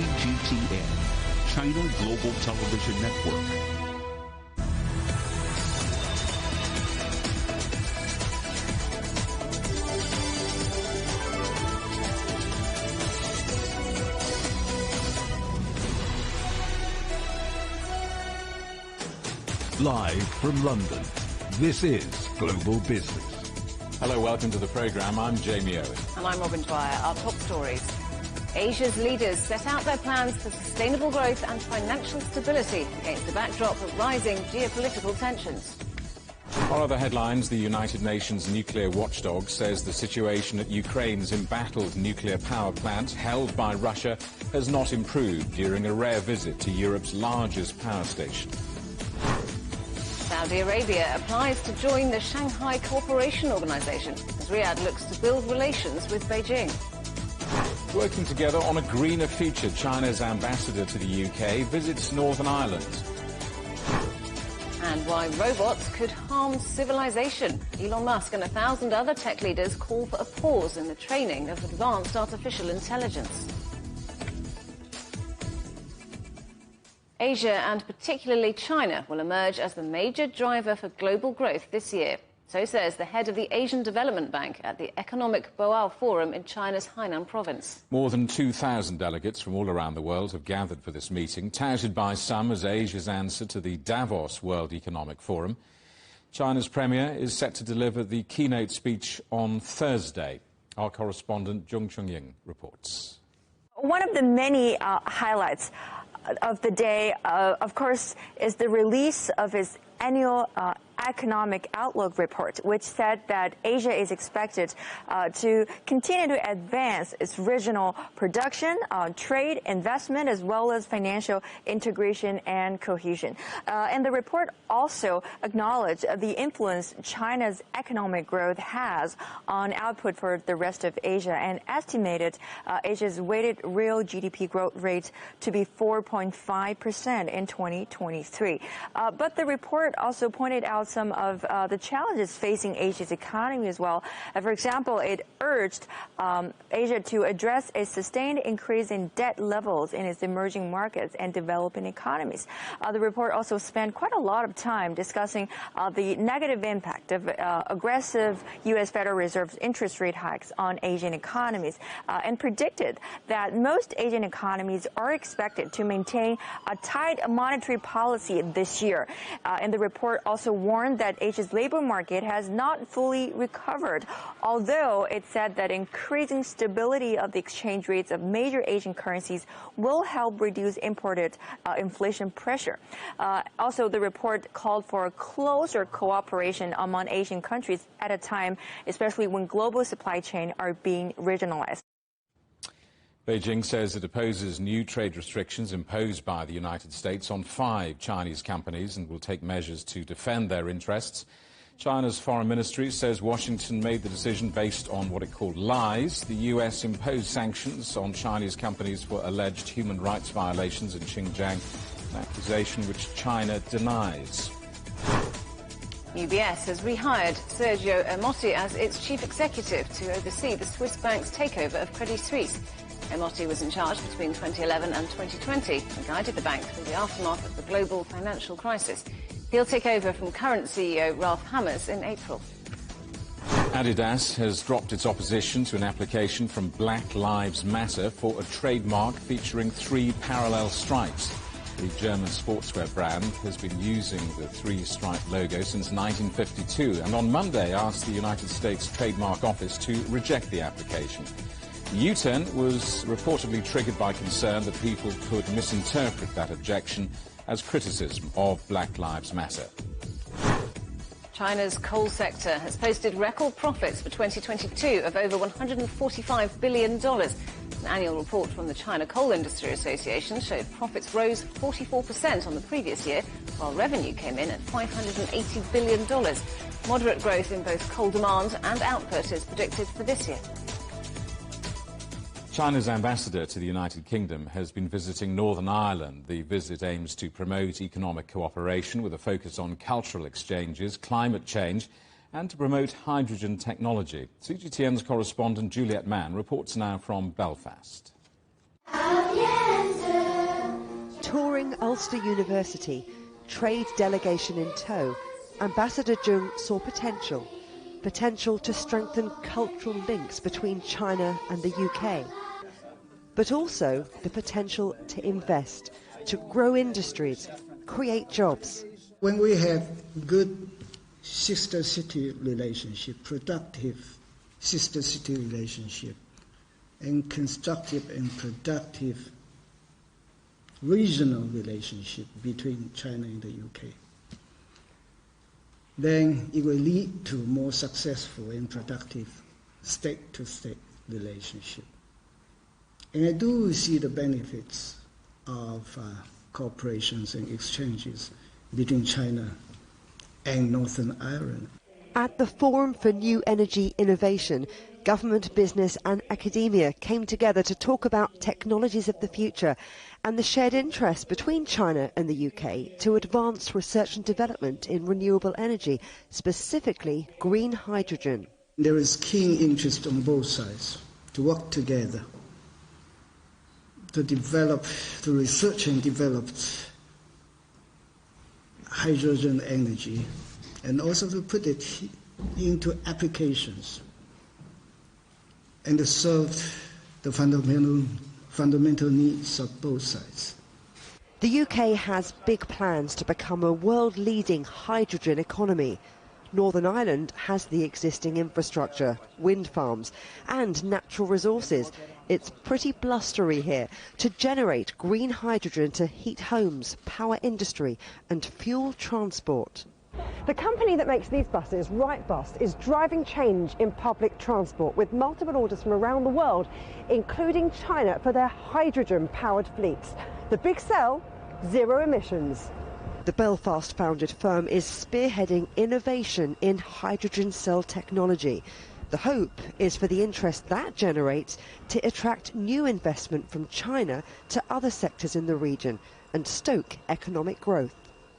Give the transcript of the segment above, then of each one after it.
CGTN, China Global Television Network. Live from London, this is Global Business. Hello, welcome to the programme. I'm Jamie Owen. And I'm Robin Dwyer. Our top stories. Asia's leaders set out their plans for sustainable growth and financial stability against a backdrop of rising geopolitical tensions. Our other headlines, the United Nations nuclear watchdog says the situation at Ukraine's embattled nuclear power plant held by Russia has not improved during a rare visit to Europe's largest power station. Saudi Arabia applies to join the Shanghai Cooperation Organization as Riyadh looks to build relations with Beijing. Working together on a greener future, China's ambassador to the UK visits Northern Ireland. And why robots could harm civilization. Elon Musk and 1,000 other tech leaders call for a pause in the training of advanced artificial intelligence. Asia, and particularly China, will emerge as the major driver for global growth this year. So says the head of the Asian Development Bank at the Economic Boao Forum in China's Hainan province. More than 2,000 delegates from all around the world have gathered for this meeting, touted by some as Asia's answer to the Davos World Economic Forum. China's premier is set to deliver the keynote speech on Thursday. Our correspondent Jung Chung-ying reports. One of the many highlights of the day, of course, is the release of his annual economic outlook report, which said that Asia is expected to continue to advance its regional production, trade, investment, as well as financial integration and cohesion. And the report also acknowledged the influence China's economic growth has on output for the rest of Asia and estimated Asia's weighted real GDP growth rate to be 4.5% in 2023. But the report also pointed out some of the challenges facing Asia's economy as well. For example, it urged Asia to address a sustained increase in debt levels in its emerging markets and developing economies. The report also spent quite a lot of time discussing the negative impact of aggressive U.S. Federal Reserve's interest rate hikes on Asian economies and predicted that most Asian economies are expected to maintain a tight monetary policy this year. And the report also warned that Asia's labor market has not fully recovered, although it said that increasing stability of the exchange rates of major Asian currencies will help reduce imported inflation pressure. Also, the report called for closer cooperation among Asian countries at a time, especially when global supply chains are being regionalized. Beijing says it opposes new trade restrictions imposed by the United States on 5 Chinese companies and will take measures to defend their interests. China's foreign ministry says Washington made the decision based on what it called lies. The U.S. imposed sanctions on Chinese companies for alleged human rights violations in Xinjiang, an accusation which China denies. UBS has rehired Sergio Ermotti as its chief executive to oversee the Swiss bank's takeover of Credit Suisse. Ermotti was in charge between 2011 and 2020 and guided the bank through the aftermath of the global financial crisis. He'll take over from current CEO Ralph Hammers in April. Adidas has dropped its opposition to an application from Black Lives Matter for a trademark featuring 3 parallel stripes. The German sportswear brand has been using the 3-stripe logo since 1952 and on Monday asked the United States Trademark Office to reject the application. The U-turn was reportedly triggered by concern that people could misinterpret that objection as criticism of Black Lives Matter. China's coal sector has posted record profits for 2022 of over $145 billion. An annual report from the China Coal Industry Association showed profits rose 44% on the previous year, while revenue came in at $580 billion. Moderate growth in both coal demand and output is predicted for this year. China's ambassador to the United Kingdom has been visiting Northern Ireland. The visit aims to promote economic cooperation with a focus on cultural exchanges, climate change and to promote hydrogen technology. CGTN's correspondent Juliet Mann reports now from Belfast. Oh, yes. touring Ulster University, trade delegation in tow, Ambassador Jung saw potential to strengthen cultural links between China and the UK, but also the potential to invest, to grow industries, create jobs. When we have good sister city relationship, productive sister city relationship, and constructive and productive regional relationship between China and the UK, then it will lead to more successful and productive state-to-state relationship. And I do see the benefits of cooperations and exchanges between China and Northern Ireland. At the Forum for New Energy Innovation, government, business and academia came together to talk about technologies of the future and the shared interest between China and the UK to advance research and development in renewable energy, specifically green hydrogen. There is keen interest on both sides to work together to research and develop hydrogen energy, and also to put it into applications and to serve the fundamental needs of both sides. The UK has big plans to become a world-leading hydrogen economy. Northern Ireland has the existing infrastructure, wind farms and natural resources. It's pretty blustery here to generate green hydrogen to heat homes, power industry and fuel transport. The company that makes these buses, Wrightbus, is driving change in public transport with multiple orders from around the world, including China, for their hydrogen-powered fleets. The big sell, zero emissions. The Belfast-founded firm is spearheading innovation in hydrogen cell technology. The hope is for the interest that generates to attract new investment from China to other sectors in the region and stoke economic growth.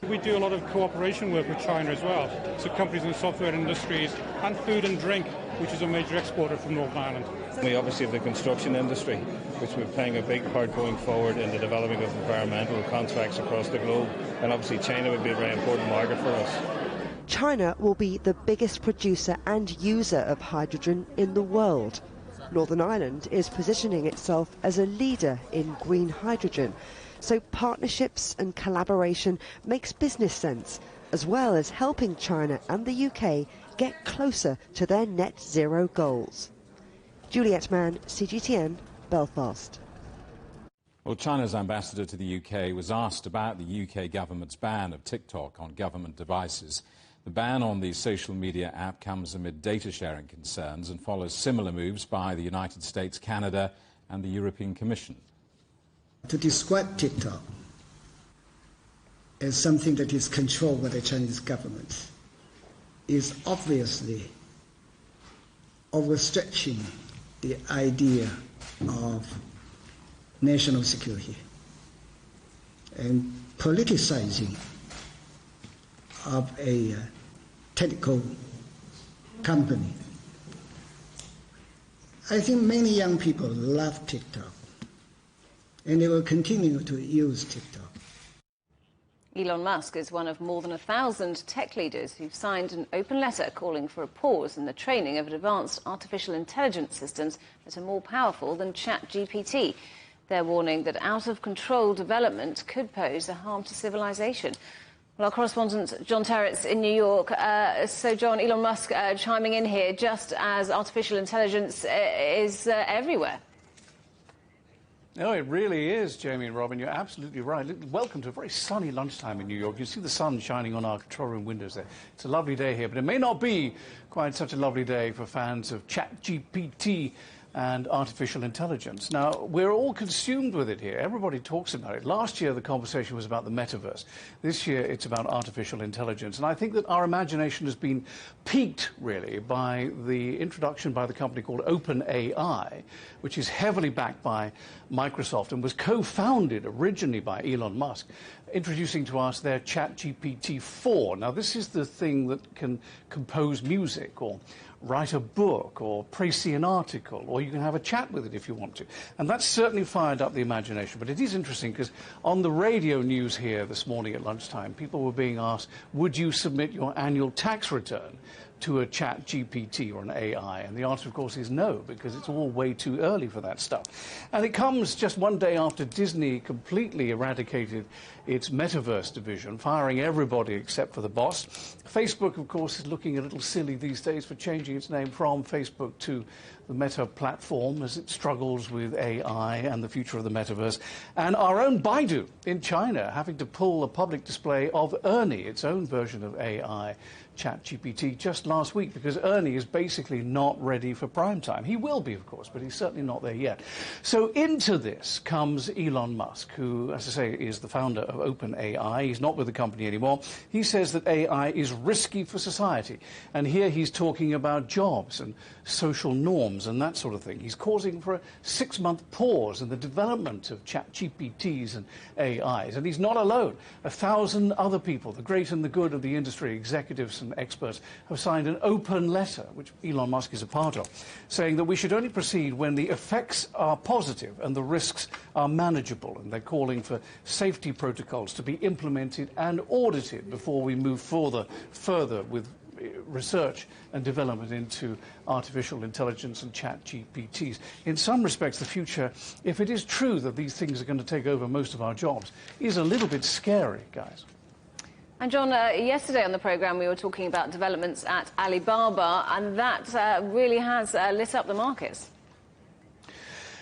We do a lot of cooperation work with China as well, so companies in the software industries and food and drink, which is a major exporter from Northern Ireland. We obviously have the construction industry, which we're playing a big part going forward in the development of environmental contracts across the globe, and obviously China would be a very important market for us. China will be the biggest producer and user of hydrogen in the world. Northern Ireland is positioning itself as a leader in green hydrogen. So partnerships and collaboration makes business sense, as well as helping China and the UK get closer to their net zero goals. Juliet Mann, CGTN, Belfast. Well, China's ambassador to the UK was asked about the UK government's ban of TikTok on government devices. The ban on the social media app comes amid data sharing concerns and follows similar moves by the United States, Canada and the European Commission. To describe TikTok as something that is controlled by the Chinese government is obviously overstretching the idea of national security and politicizing of a technical company. I think many young people love TikTok, and they will continue to use TikTok. Elon Musk is one of more than 1,000 tech leaders who've signed an open letter calling for a pause in the training of advanced artificial intelligence systems that are more powerful than ChatGPT. They're warning that out-of-control development could pose a harm to civilization. Well, our correspondent John Terretts in New York. So, John, Elon Musk chiming in here just as artificial intelligence is everywhere. No, it really is, Jamie and Robin. You're absolutely right. Welcome to a very sunny lunchtime in New York. You see the sun shining on our control room windows there. It's a lovely day here, but it may not be quite such a lovely day for fans of ChatGPT and artificial intelligence. Now, we're all consumed with it here. Everybody talks about it. Last year, the conversation was about the metaverse. This year, it's about artificial intelligence. And I think that our imagination has been piqued, really, by the introduction by the company called OpenAI, which is heavily backed by Microsoft and was co-founded originally by Elon Musk, introducing to us their ChatGPT 4. Now, this is the thing that can compose music or write a book or précis an article, or you can have a chat with it if you want to. And that's certainly fired up the imagination. But it is interesting because on the radio news here this morning at lunchtime, people were being asked, would you submit your annual tax return to a chat GPT or an AI? And the answer, of course, is no, because it's all way too early for that stuff. And it comes just one day after Disney completely eradicated its metaverse division, firing everybody except for the boss. Facebook, of course, is looking a little silly these days for changing its name from Facebook to the Meta platform as it struggles with AI and the future of the metaverse. And our own Baidu in China having to pull a public display of Ernie, its own version of AI, ChatGPT, just last week, because Ernie is basically not ready for prime time. He will be, of course, but he's certainly not there yet. So into this comes Elon Musk, who, as I say, is the founder of OpenAI. He's not with the company anymore. He says that AI is risky for society. And here he's talking about jobs and social norms and that sort of thing. He's causing for a 6-month pause in the development of ChatGPTs and AIs. And he's not alone. 1,000 other people, the great and the good of the industry, executives and experts, have signed an open letter, which Elon Musk is a part of, saying that we should only proceed when the effects are positive and the risks are manageable. And they're calling for safety protocols to be implemented and audited before we move further with research and development into artificial intelligence and chat GPTs. In some respects, the future, if it is true that these things are going to take over most of our jobs, is a little bit scary, guys. And John, yesterday on the programme we were talking about developments at Alibaba, and that really has lit up the markets.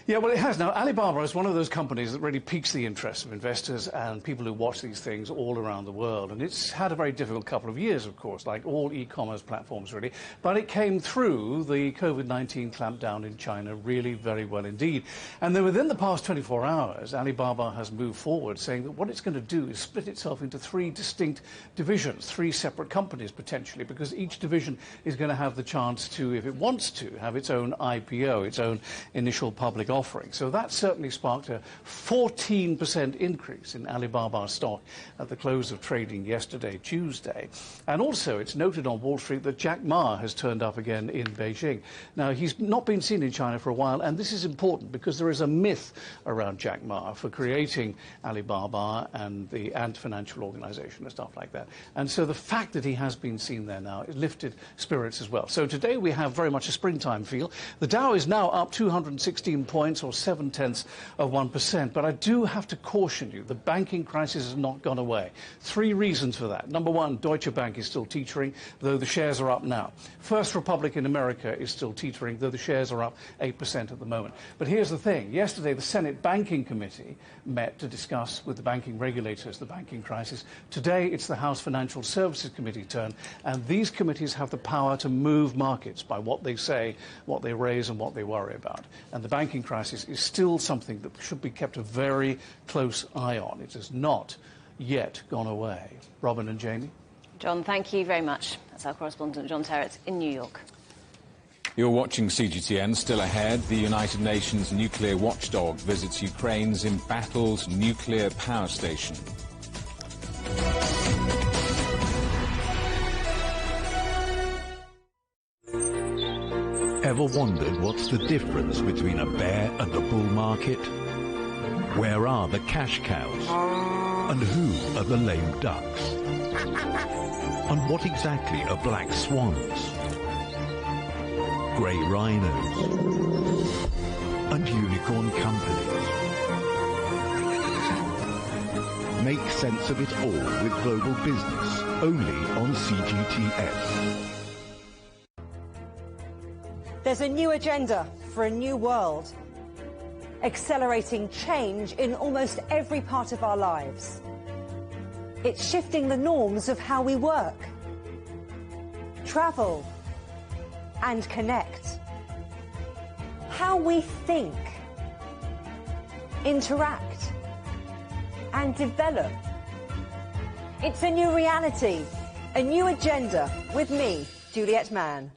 Yeah, well, it has. Now, Alibaba is one of those companies that really piques the interest of investors and people who watch these things all around the world. And it's had a very difficult couple of years, of course, like all e-commerce platforms, really. But it came through the COVID-19 clampdown in China really very well indeed. And then within the past 24 hours, Alibaba has moved forward, saying that what it's going to do is split itself into 3 distinct divisions, 3 separate companies, potentially, because each division is going to have the chance to, if it wants to, have its own IPO, its own initial public offering. So that certainly sparked a 14% increase in Alibaba stock at the close of trading yesterday, Tuesday. And also, it's noted on Wall Street that Jack Ma has turned up again in Beijing. Now, he's not been seen in China for a while, and this is important because there is a myth around Jack Ma for creating Alibaba and the Ant Financial Organization and stuff like that. And so the fact that he has been seen there now has lifted spirits as well. So today we have very much a springtime feel. The Dow is now up 216 points, or 0.7%. But I do have to caution you, the banking crisis has not gone away. 3 reasons for that. Number one, Deutsche Bank is still teetering, though the shares are up now. First Republic in America is still teetering, though the shares are up 8% at the moment. But here's the thing. Yesterday, the Senate Banking Committee met to discuss with the banking regulators the banking crisis. Today, it's the House Financial Services Committee turn, and these committees have the power to move markets by what they say, what they raise, and what they worry about. And the banking crisis is still something that should be kept a very close eye on. It has not yet gone away. Robin and Jamie? John, thank you very much. That's our correspondent, John Terrett, in New York. You're watching CGTN. Still ahead, the United Nations nuclear watchdog visits Ukraine's embattled nuclear power station. Ever wondered what's the difference between a bear and a bull market? Where are the cash cows? And who are the lame ducks? And what exactly are black swans? Grey rhinos? And unicorn companies? Make sense of it all with Global Business, only on CGTN. There's a new agenda for a new world, accelerating change in almost every part of our lives. It's shifting the norms of how we work, travel, and connect. How we think, interact, and develop. It's a new reality, a new agenda with me, Juliet Mann.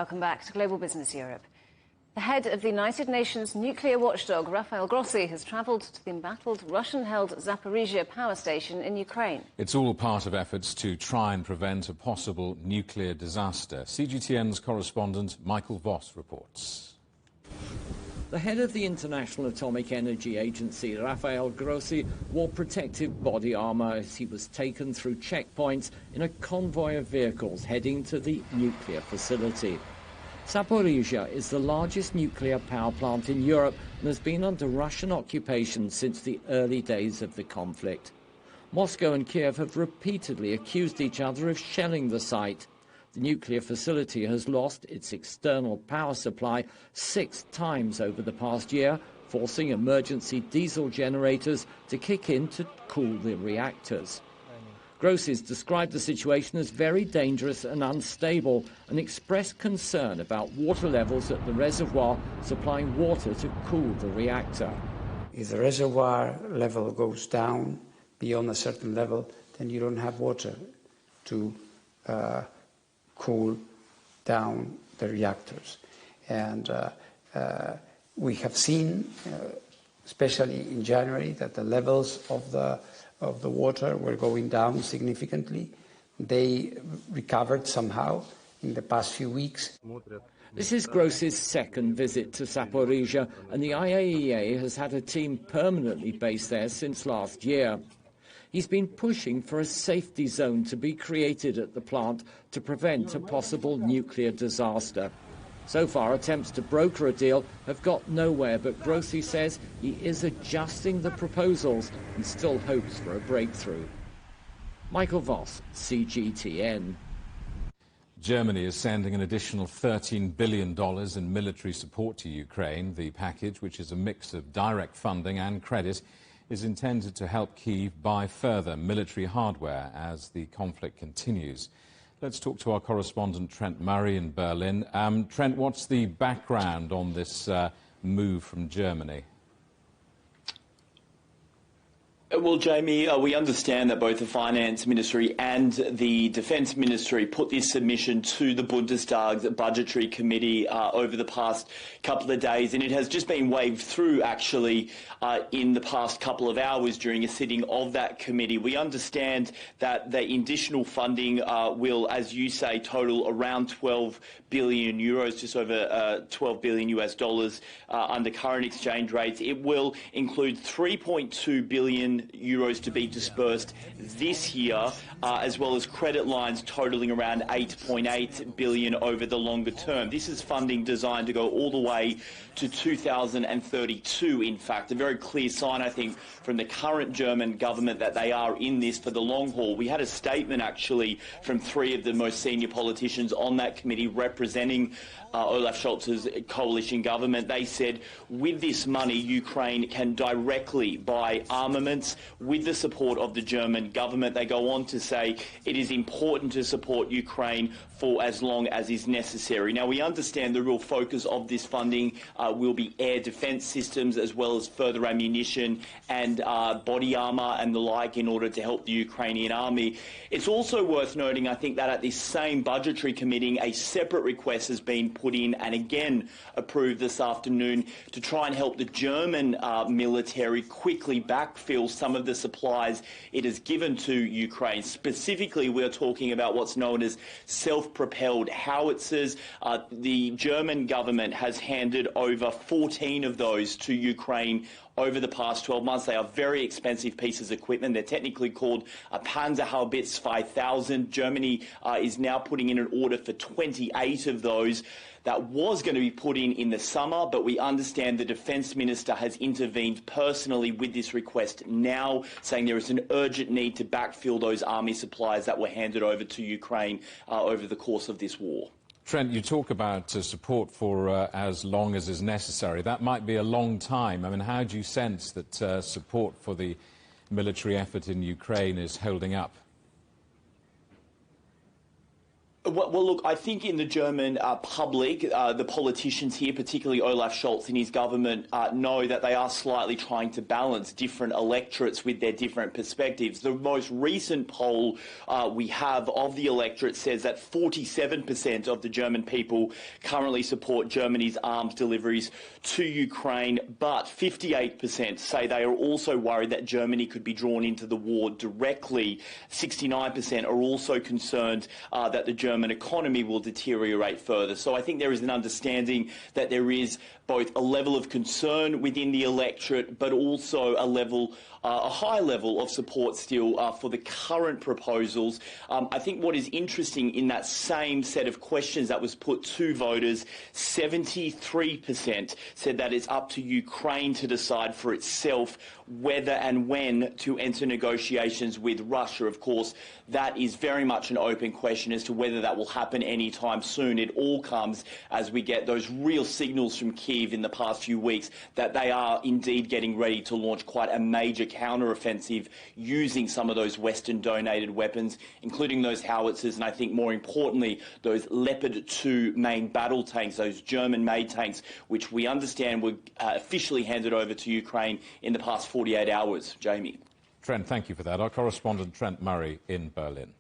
Welcome back to Global Business Europe. The head of the United Nations nuclear watchdog, Rafael Grossi, has travelled to the embattled Russian-held Zaporizhia power station in Ukraine. It's all part of efforts to try and prevent a possible nuclear disaster. CGTN's correspondent Michael Voss reports. The head of the International Atomic Energy Agency, Rafael Grossi, wore protective body armour as he was taken through checkpoints in a convoy of vehicles heading to the nuclear facility. Zaporizhia is the largest nuclear power plant in Europe and has been under Russian occupation since the early days of the conflict. Moscow and Kiev have repeatedly accused each other of shelling the site. The nuclear facility has lost its external power supply 6 times over the past year, forcing emergency diesel generators to kick in to cool the reactors. Grossi described the situation as very dangerous and unstable and expressed concern about water levels at the reservoir supplying water to cool the reactor. If the reservoir level goes down beyond a certain level, then you don't have water to cool down the reactors. And we have seen, especially in January, that the levels of the water were going down significantly. They recovered somehow in the past few weeks. This is Grossi's second visit to Zaporizhia, and the IAEA has had a team permanently based there since last year. He's been pushing for a safety zone to be created at the plant to prevent a possible nuclear disaster. So far, attempts to broker a deal have got nowhere, but Grossi says he is adjusting the proposals and still hopes for a breakthrough. Michael Voss, CGTN. Germany is sending an additional $13 billion in military support to Ukraine. The package, which is a mix of direct funding and credit, is intended to help Kyiv buy further military hardware as the conflict continues. Let's talk to our correspondent Trent Murray in Berlin. Trent, what's the background on this move from Germany? Well, Jamie, we understand that both the Finance Ministry and the Defence Ministry put this submission to the Bundestag's Budgetary Committee over the past couple of days, and it has just been waved through, actually, in the past couple of hours during a sitting of that committee. We understand that the additional funding will, as you say, total around 12 billion euros, just over 12 billion US dollars under current exchange rates. It will include 3.2 billion euros to be dispersed this year, as well as credit lines totaling around 8.8 billion over the longer term. This is funding designed to go all the way to 2032, in fact. A very clear sign, I think, from the current German government that they are in this for the long haul. We had a statement, actually, from 3 of the most senior politicians on that committee representing Olaf Scholz's coalition government. They said, with this money, Ukraine can directly buy armaments with the support of the German government. They go on to say it is important to support Ukraine for as long as is necessary. Now, we understand the real focus of this funding will be air defence systems, as well as further ammunition and body armour and the like, in order to help the Ukrainian army. It's also worth noting, I think, that at this same budgetary committee, a separate request has been put in and again approved this afternoon to try and help the German military quickly backfill some of the supplies it has given to Ukraine. Specifically, we're talking about what's known as self-propelled howitzers. The German government has handed over 14 of those to Ukraine over the past 12 months. They are very expensive pieces of equipment. They're technically called a Panzerhaubitze 5000. Germany is now putting in an order for 28 of those. That was going to be put in the summer, but we understand the Defence Minister has intervened personally with this request now, saying there is an urgent need to backfill those army supplies that were handed over to Ukraine over the course of this war. Trent, you talk about support for as long as is necessary. That might be a long time. I mean, how do you sense that support for the military effort in Ukraine is holding up? Well, look, I think in the German public, the politicians here, particularly Olaf Scholz and his government, know that they are slightly trying to balance different electorates with their different perspectives. The most recent poll we have of the electorate says that 47% of the German people currently support Germany's arms deliveries to Ukraine, but 58% say they are also worried that Germany could be drawn into the war directly. 69% are also concerned that the German economy will deteriorate further. So I think there is an understanding that there is both a level of concern within the electorate, but also a high level of support still for the current proposals. I think what is interesting in that same set of questions that was put to voters, 73% said that it's up to Ukraine to decide for itself whether and when to enter negotiations with Russia. Of course, that is very much an open question as to whether that will happen anytime soon. It all comes as we get those real signals from Kyiv in the past few weeks that they are indeed getting ready to launch quite a major counter-offensive using some of those Western-donated weapons, including those howitzers, and I think more importantly, those Leopard 2 main battle tanks, those German-made tanks, which we understand were officially handed over to Ukraine in the past 48 hours. Jamie. Trent, thank you for that. Our correspondent Trent Murray in Berlin.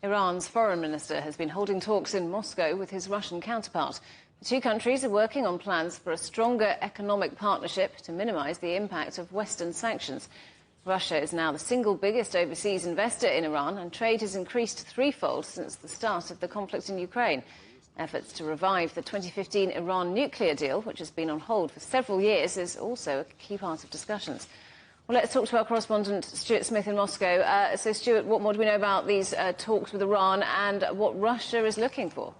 Iran's foreign minister has been holding talks in Moscow with his Russian counterpart. The two countries are working on plans for a stronger economic partnership to minimise the impact of Western sanctions. Russia is now the single biggest overseas investor in Iran, and trade has increased threefold since the start of the conflict in Ukraine. Efforts to revive the 2015 Iran nuclear deal, which has been on hold for several years, is also a key part of discussions. Well, let's talk to our correspondent, Stuart Smith in Moscow. So, Stuart, what more do we know about these talks with Iran and what Russia is looking for?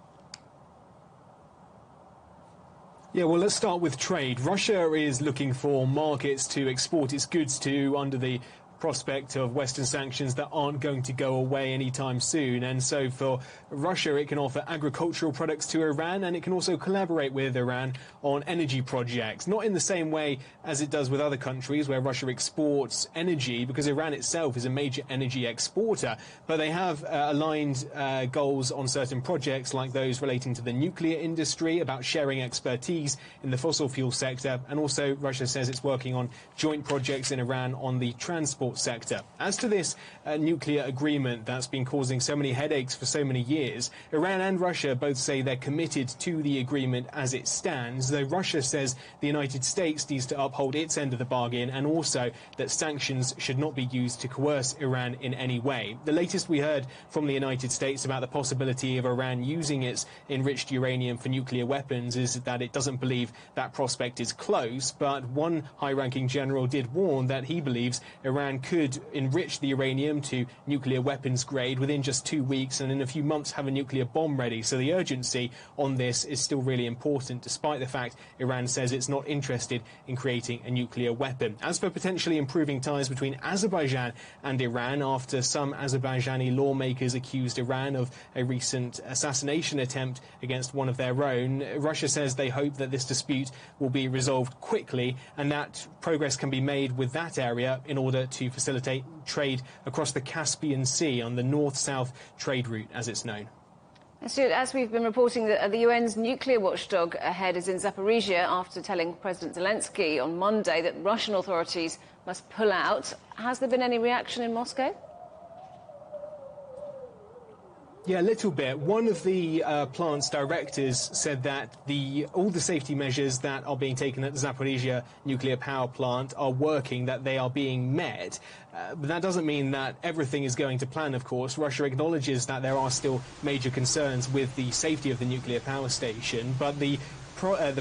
Yeah, well, let's start with trade. Russia is looking for markets to export its goods to under the prospect of Western sanctions that aren't going to go away anytime soon. And so for Russia, it can offer agricultural products to Iran, and it can also collaborate with Iran on energy projects. Not in the same way as it does with other countries where Russia exports energy, because Iran itself is a major energy exporter. But they have aligned goals on certain projects, like those relating to the nuclear industry, about sharing expertise in the fossil fuel sector. And also Russia says it's working on joint projects in Iran on the transport sector. As to this nuclear agreement that's been causing so many headaches for so many years, Iran and Russia both say they're committed to the agreement as it stands, though Russia says the United States needs to uphold its end of the bargain, and also that sanctions should not be used to coerce Iran in any way. The latest we heard from the United States about the possibility of Iran using its enriched uranium for nuclear weapons is that it doesn't believe that prospect is close, but one high-ranking general did warn that he believes Iran could enrich the uranium to nuclear weapons grade within just 2 weeks, and in a few months have a nuclear bomb ready. So the urgency on this is still really important, despite the fact Iran says it's not interested in creating a nuclear weapon. As for potentially improving ties between Azerbaijan and Iran, after some Azerbaijani lawmakers accused Iran of a recent assassination attempt against one of their own, Russia says they hope that this dispute will be resolved quickly and that progress can be made with that area in order to facilitate trade across the Caspian Sea on the north-south trade route, as it's known. Stuart, as we've been reporting, the UN's nuclear watchdog head is in Zaporizhia after telling President Zelensky on Monday that Russian authorities must pull out. Has there been any reaction in Moscow? Yeah, a little bit. One of the plant's directors said that all the safety measures that are being taken at the Zaporizhia nuclear power plant are working, that they are being met. But that doesn't mean that everything is going to plan, of course. Russia acknowledges that there are still major concerns with the safety of the nuclear power station, but the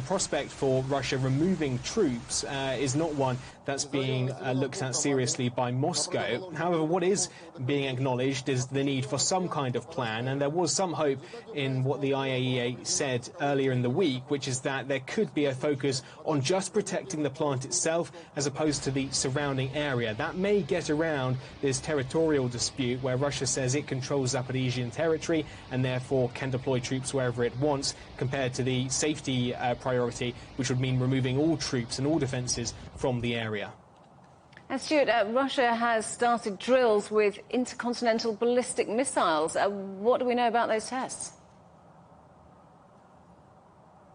prospect for Russia removing troops is not one that's being looked at seriously by Moscow. However, what is being acknowledged is the need for some kind of plan, and there was some hope in what the IAEA said earlier in the week, which is that there could be a focus on just protecting the plant itself as opposed to the surrounding area. That may get around this territorial dispute where Russia says it controls Zaporizhian territory and therefore can deploy troops wherever it wants, compared to the safety priority, which would mean removing all troops and all defences from the area. And Stuart, Russia has started drills with intercontinental ballistic missiles. What do we know about those tests?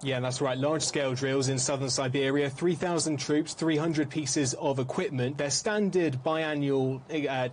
Yeah, that's right. Large-scale drills in southern Siberia, 3,000 troops, 300 pieces of equipment. They're standard biannual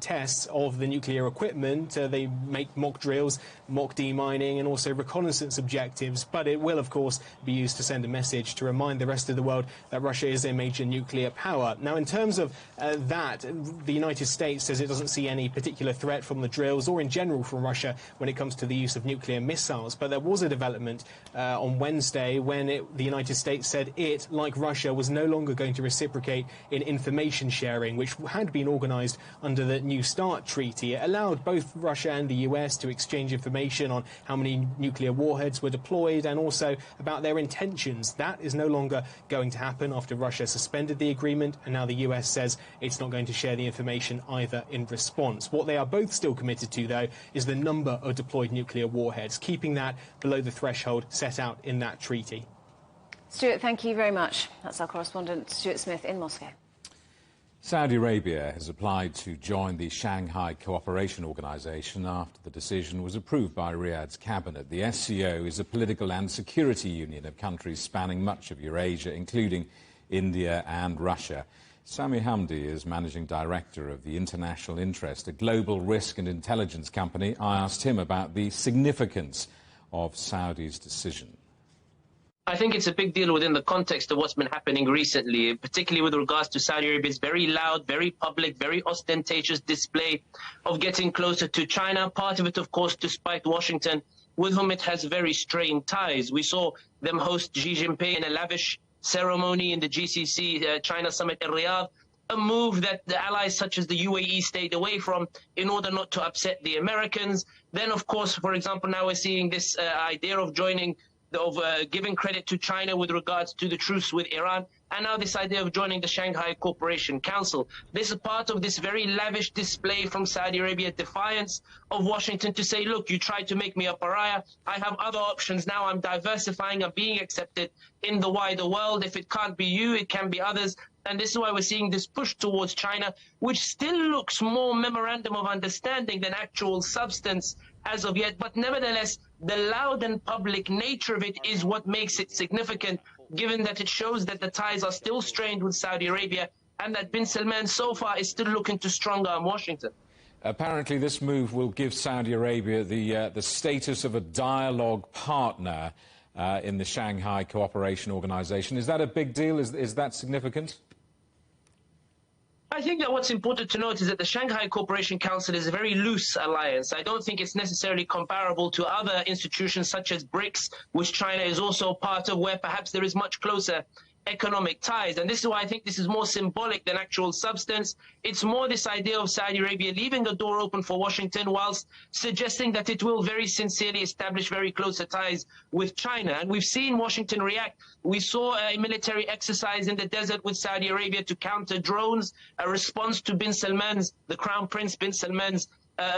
tests of the nuclear equipment. They make mock drills, mock demining, and also reconnaissance objectives. But it will, of course, be used to send a message to remind the rest of the world that Russia is a major nuclear power. Now, in terms of that, the United States says it doesn't see any particular threat from the drills or in general from Russia when it comes to the use of nuclear missiles. But there was a development on Wednesday when the United States said it, like Russia, was no longer going to reciprocate in information sharing, which had been organised under the New START treaty. It allowed both Russia and the US to exchange information on how many nuclear warheads were deployed and also about their intentions. That is no longer going to happen after Russia suspended the agreement, and now the US says it's not going to share the information either in response. What they are both still committed to, though, is the number of deployed nuclear warheads, keeping that below the threshold set out in that treaty. Stuart, thank you very much. That's our correspondent, Stuart Smith, in Moscow. Saudi Arabia has applied to join the Shanghai Cooperation Organization after the decision was approved by Riyadh's cabinet. The SCO is a political and security union of countries spanning much of Eurasia, including India and Russia. Sami Hamdi is managing director of the International Interest, a global risk and intelligence company. I asked him about the significance of Saudi's decision. I think it's a big deal within the context of what's been happening recently, particularly with regards to Saudi Arabia's very loud, very public, very ostentatious display of getting closer to China. Part of it, of course, despite Washington, with whom it has very strained ties. We saw them host Xi Jinping in a lavish ceremony in the GCC China summit in Riyadh, a move that the allies such as the UAE stayed away from in order not to upset the Americans. Then, of course, for example, now we're seeing this idea of joining giving credit to China with regards to the truce with Iran, and now this idea of joining the Shanghai Cooperation Council. This is part of this very lavish display from Saudi Arabia, defiance of Washington to say, look, you tried to make me a pariah. I have other options now. I'm diversifying. I'm being accepted in the wider world. If it can't be you, it can be others. And this is why we're seeing this push towards China, which still looks more memorandum of understanding than actual substance as of yet. But nevertheless, the loud and public nature of it is what makes it significant, given that it shows that the ties are still strained with Saudi Arabia and that bin Salman so far is still looking to stronger on Washington. Apparently this move will give Saudi Arabia the status of a dialogue partner in the Shanghai Cooperation Organization. Is that a big deal? Is that significant? I think that what's important to note is that the Shanghai Cooperation Council is a very loose alliance. I don't think it's necessarily comparable to other institutions such as BRICS, which China is also part of, where perhaps there is much closer economic ties. And this is why I think this is more symbolic than actual substance. It's more this idea of Saudi Arabia leaving the door open for Washington whilst suggesting that it will very sincerely establish very closer ties with China. And we've seen Washington react. We saw a military exercise in the desert with Saudi Arabia to counter drones, a response to the Crown Prince bin Salman's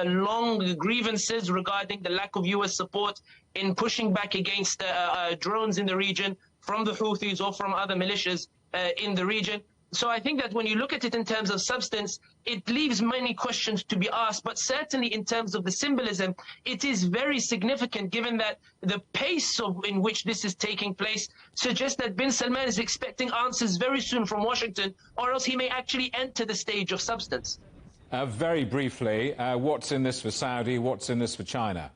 long grievances regarding the lack of U.S. support in pushing back against drones in the region from the Houthis or from other militias in the region. So I think that when you look at it in terms of substance, it leaves many questions to be asked, but certainly in terms of the symbolism, it is very significant given that the pace in which this is taking place suggests that bin Salman is expecting answers very soon from Washington, or else he may actually enter the stage of substance. Very briefly, what's in this for Saudi, what's in this for China?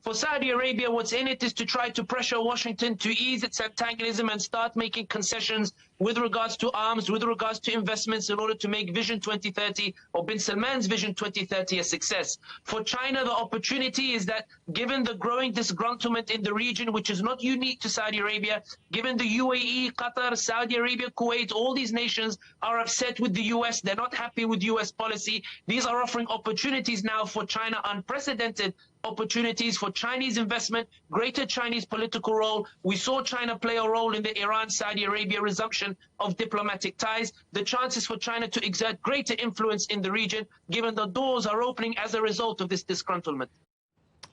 For Saudi Arabia, what's in it is to try to pressure Washington to ease its antagonism and start making concessions with regards to arms, with regards to investments in order to make Vision 2030 or bin Salman's Vision 2030 a success. For China, the opportunity is that given the growing disgruntlement in the region, which is not unique to Saudi Arabia, given the UAE, Qatar, Saudi Arabia, Kuwait, all these nations are upset with the US. They're not happy with US policy. These are offering opportunities now for China, unprecedented opportunities for Chinese investment, greater Chinese political role. We saw China play a role in the Iran-Saudi Arabia resumption of diplomatic ties. The chances for China to exert greater influence in the region, given the doors are opening as a result of this disgruntlement.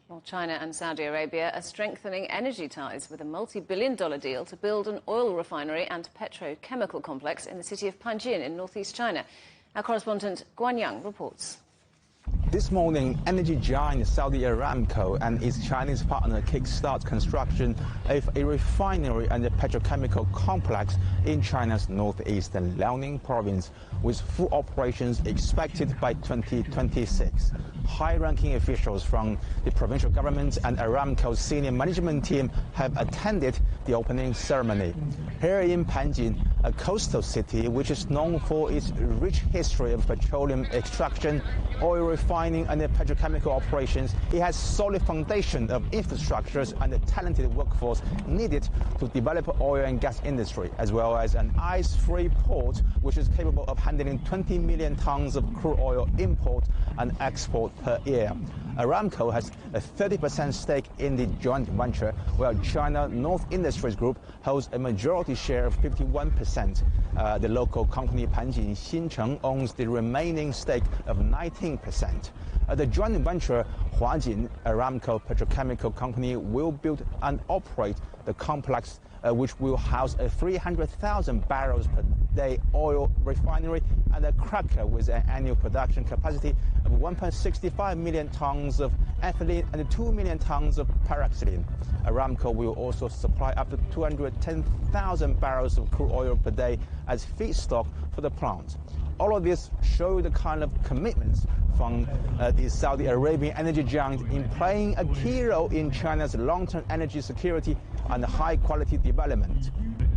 Well, China and Saudi Arabia are strengthening energy ties with a multi-billion-dollar deal to build an oil refinery and petrochemical complex in the city of Panjin in northeast China. Our correspondent Guan Yang reports. This morning, energy giant Saudi Aramco and its Chinese partner kickstart construction of a refinery and a petrochemical complex in China's northeastern Liaoning province, with full operations expected by 2026. High-ranking officials from the provincial government and Aramco's senior management team have attended the opening ceremony. Here in Panjin, a coastal city which is known for its rich history of petroleum extraction, oil refining and petrochemical operations, it has solid foundation of infrastructures and a talented workforce needed to develop oil and gas industry, as well as an ice-free port which is capable of handling 20 million tons of crude oil import and export per year. Aramco has a 30% stake in the joint venture, while China North Industries Group holds a majority share of 51%. The local company Panjin Xincheng owns the remaining stake of 19%. The joint venture Huajin Aramco Petrochemical Company will build and operate the complex, which will house a 300,000 barrels per day oil refinery and a cracker with an annual production capacity of 1.65 million tons of ethylene and 2 million tons of paraxylene. Aramco will also supply up to 210,000 barrels of crude oil per day as feedstock for the plant. All of this show the kind of commitments from the Saudi Arabian energy giant in playing a key role in China's long-term energy security and high-quality development.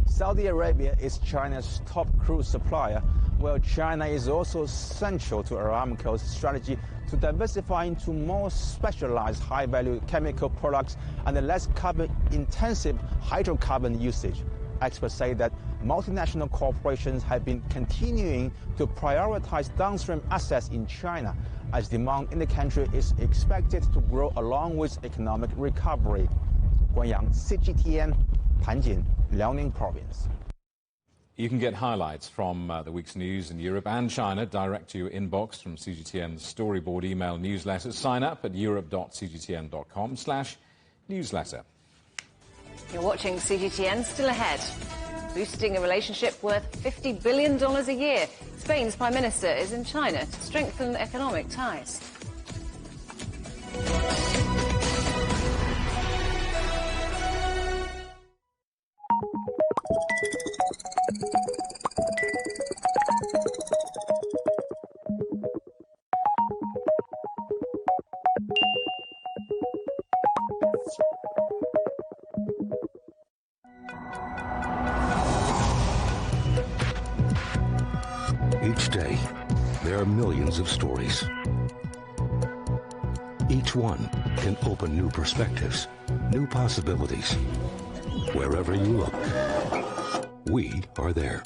Saudi Arabia is China's top crude supplier, while China is also central to Aramco's strategy to diversify into more specialized high-value chemical products and less carbon-intensive hydrocarbon usage. Experts say that multinational corporations have been continuing to prioritize downstream assets in China as demand in the country is expected to grow along with economic recovery. Guan Yang, CGTN, Panjin, Liaoning Province. You can get highlights from the week's news in Europe and China direct to your inbox from CGTN's Storyboard email newsletter. Sign up at europe.cgtn.com/newsletter. You're watching CGTN. Still ahead. Boosting a relationship worth $50 billion a year. Spain's Prime Minister is in China to strengthen economic ties. Each day, there are millions of stories. Each one can open new perspectives, new possibilities. Wherever you look, we are there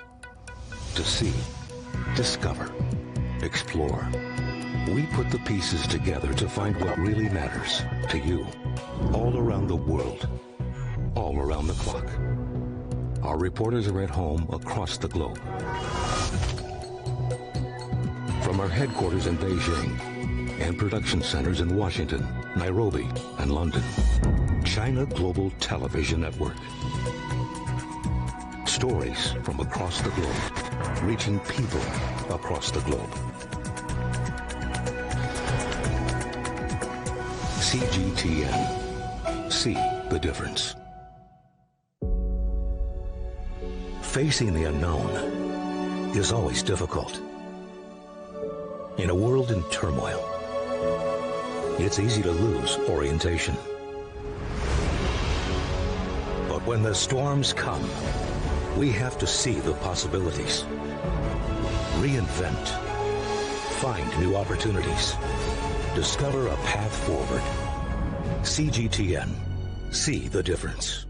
to see, discover, explore. We put the pieces together to find what really matters to you, all around the world, all around the clock. Our reporters are at home across the globe. From our headquarters in Beijing and production centers in Washington, Nairobi, and London, China Global Television Network. Stories from across the globe, reaching people across the globe. CGTN. See the difference. Facing the unknown is always difficult. In a world in turmoil, it's easy to lose orientation. But when the storms come, we have to see the possibilities, reinvent, find new opportunities, discover a path forward. CGTN. See the difference.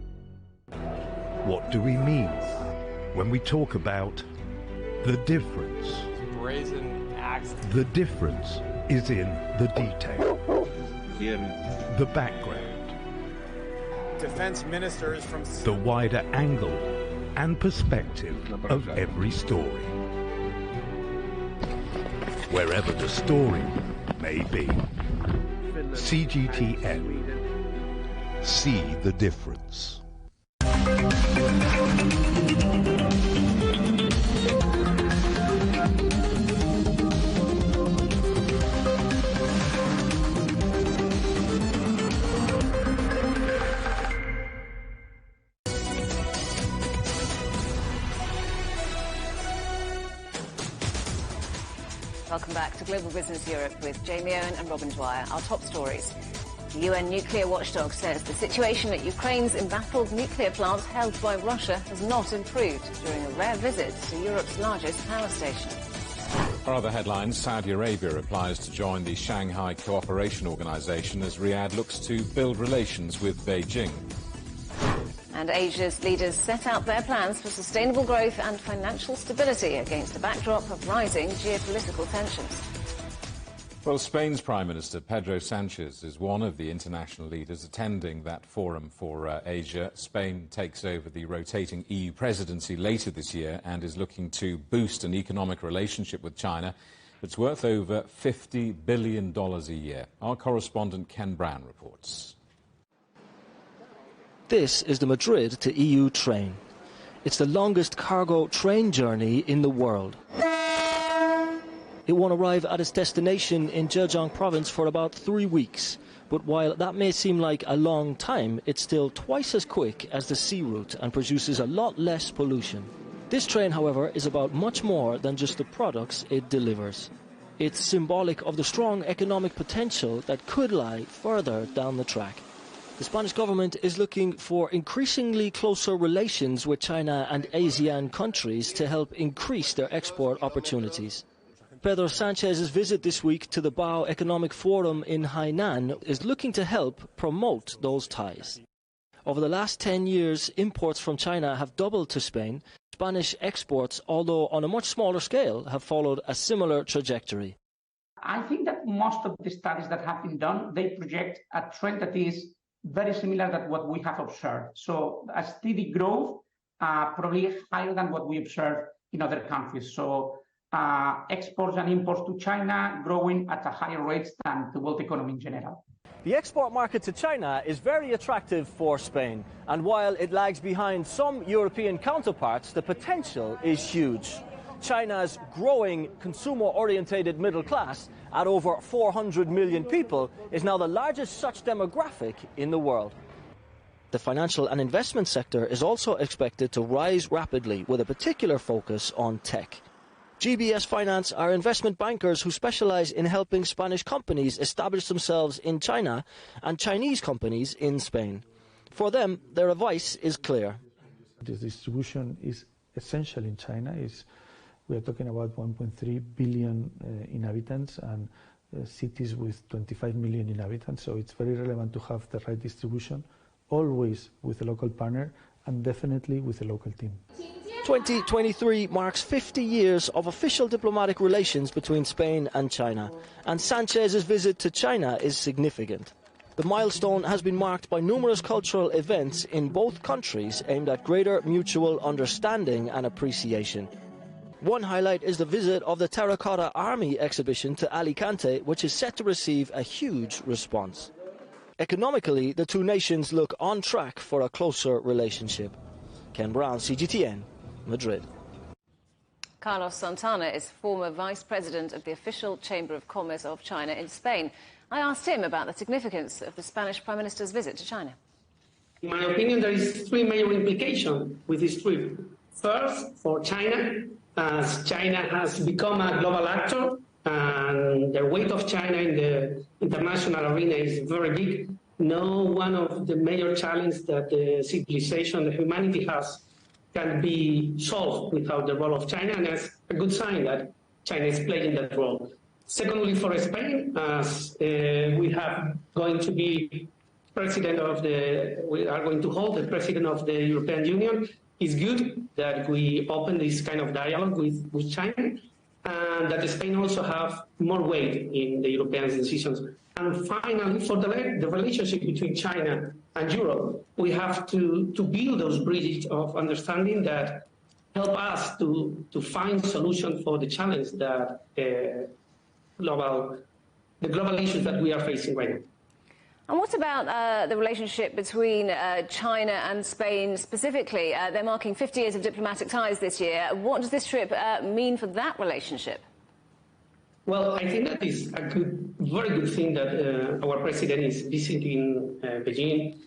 What do we mean when we talk about the difference? Brazen axe. The difference is in the detail, the background, Defense ministers from the wider angle and perspective of every story. Wherever the story may be. CGTN. See the difference. Welcome back to Global Business Europe with Jamie Owen and Robin Dwyer. Our top stories. The UN nuclear watchdog says the situation at Ukraine's embattled nuclear plant held by Russia has not improved during a rare visit to Europe's largest power station. For other headlines, Saudi Arabia applies to join the Shanghai Cooperation Organization as Riyadh looks to build relations with Beijing. And Asia's leaders set out their plans for sustainable growth and financial stability against a backdrop of rising geopolitical tensions. Well, Spain's Prime Minister Pedro Sanchez is one of the international leaders attending that forum for Asia. Spain takes over the rotating EU presidency later this year and is looking to boost an economic relationship with China that's worth over $50 billion a year. Our correspondent Ken Brown reports. This is the Madrid to EU train. It's the longest cargo train journey in the world. It won't arrive at its destination in Zhejiang province for about 3 weeks. But while that may seem like a long time, it's still twice as quick as the sea route and produces a lot less pollution. This train, however, is about much more than just the products it delivers. It's symbolic of the strong economic potential that could lie further down the track. The Spanish government is looking for increasingly closer relations with China and ASEAN countries to help increase their export opportunities. Pedro Sanchez's visit this week to the Bao Economic Forum in Hainan is looking to help promote those ties. Over the last 10 years, imports from China have doubled to Spain. Spanish exports, although on a much smaller scale, have followed a similar trajectory. I think that most of the studies that have been done, they project a trend that is very similar to what we have observed. So a steady growth, probably higher than what we observe in other countries. So exports and imports to China growing at a higher rate than the world economy in general. The export market to China is very attractive for Spain, and while it lags behind some European counterparts, the potential is huge. China's growing consumer-orientated middle class, at over 400 million people, is now the largest such demographic in the world. The financial and investment sector is also expected to rise rapidly, with a particular focus on tech. GBS Finance are investment bankers who specialize in helping Spanish companies establish themselves in China and Chinese companies in Spain. For them, their advice is clear. The distribution is essential in China. We are talking about 1.3 billion inhabitants and cities with 25 million inhabitants, so it's very relevant to have the right distribution, always with a local partner and definitely with a local team. 2023 marks 50 years of official diplomatic relations between Spain and China, and Sanchez's visit to China is significant. The milestone has been marked by numerous cultural events in both countries aimed at greater mutual understanding and appreciation. One highlight is the visit of the Terracotta Army exhibition to Alicante, which is set to receive a huge response. Economically, the two nations look on track for a closer relationship. Ken Brown, CGTN, Madrid. Carlos Santana is former vice president of the official Chamber of Commerce of China in Spain. I asked him about the significance of the Spanish Prime Minister's visit to China. In my opinion, there is three major implications with this trip. First, for China, as China has become a global actor and the weight of China in the international arena is very big. No one of the major challenges that the civilization, the humanity has, can be solved without the role of China, and that's a good sign that China is playing that role. Secondly, for Spain, as we are going to hold the president of the European Union, it's good that we open this kind of dialogue with China, and that Spain also have more weight in the European decisions. And finally, for the relationship between China and Europe, we have to build those bridges of understanding that help us to find solutions for the challenge that the global issues that we are facing right now. And what about the relationship between China and Spain specifically? They're marking 50 years of diplomatic ties this year. What does this trip mean for that relationship? Well, I think that is a very good thing that our president is visiting Beijing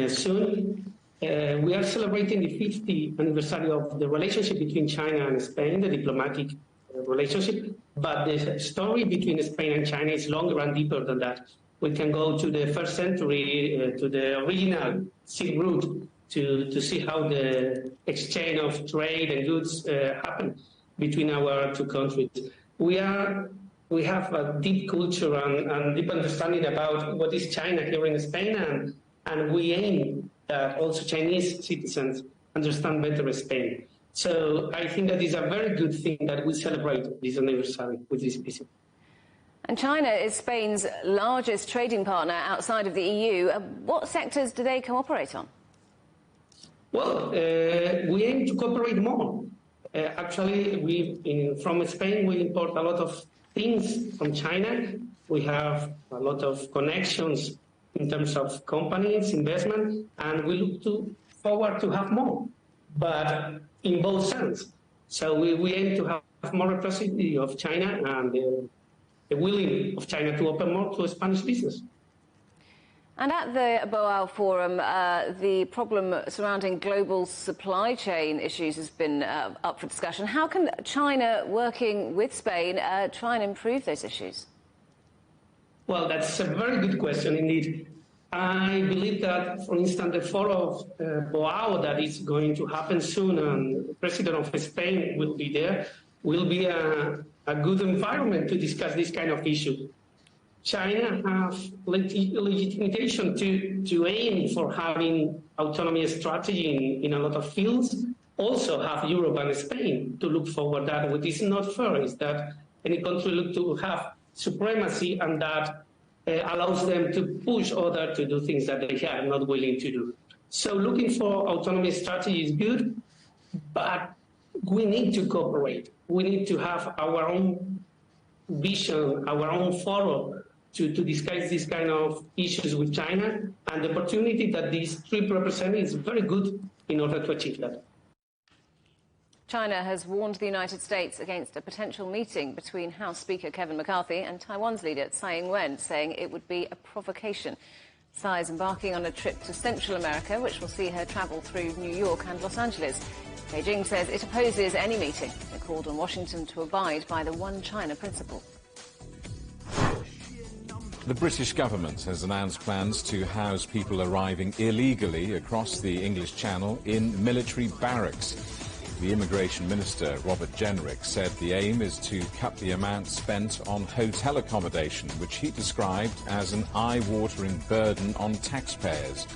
soon. We are celebrating the 50th anniversary of the relationship between China and Spain, the diplomatic relationship. But the story between Spain and China is longer and deeper than that. We can go to the first century, to the original Silk Route, to see how the exchange of trade and goods happened between our two countries. We have a deep culture and deep understanding about what is China here in Spain, and we aim that also Chinese citizens understand better Spain. So I think that is a very good thing that we celebrate this anniversary with this visit. And China is Spain's largest trading partner outside of the EU. What sectors do they cooperate on? Well, we aim to cooperate more. Actually, from Spain, we import a lot of things from China. We have a lot of connections in terms of companies, investment, and we look forward to have more, but in both sense. So we aim to have more representative of China and the willing of China to open more to Spanish business. And at the Boao Forum, the problem surrounding global supply chain issues has been up for discussion. How can China, working with Spain, try and improve those issues? Well, that's a very good question indeed. I believe that, for instance, the forum of Boao that is going to happen soon, and the President of Spain will be there, will be a good environment to discuss this kind of issue. China has legitimation to aim for having autonomy strategy in a lot of fields. Also have Europe and Spain to look forward that what is not fair is that any country look to have supremacy, and that allows them to push others to do things that they are not willing to do. So looking for autonomy strategy is good, but we need to cooperate. We need to have our own vision, our own forum to discuss these kind of issues with China, and the opportunity that these trip represent is very good in order to achieve that. China has warned the United States against a potential meeting between House Speaker Kevin McCarthy and Taiwan's leader Tsai Ing-wen, saying it would be a provocation. Tsai is embarking on a trip to Central America, which will see her travel through New York and Los Angeles. Beijing says it opposes any meeting. It called on Washington to abide by the One China principle. The British government has announced plans to house people arriving illegally across the English Channel in military barracks. The Immigration Minister, Robert Jenrick, said the aim is to cut the amount spent on hotel accommodation, which he described as an eye-watering burden on taxpayers.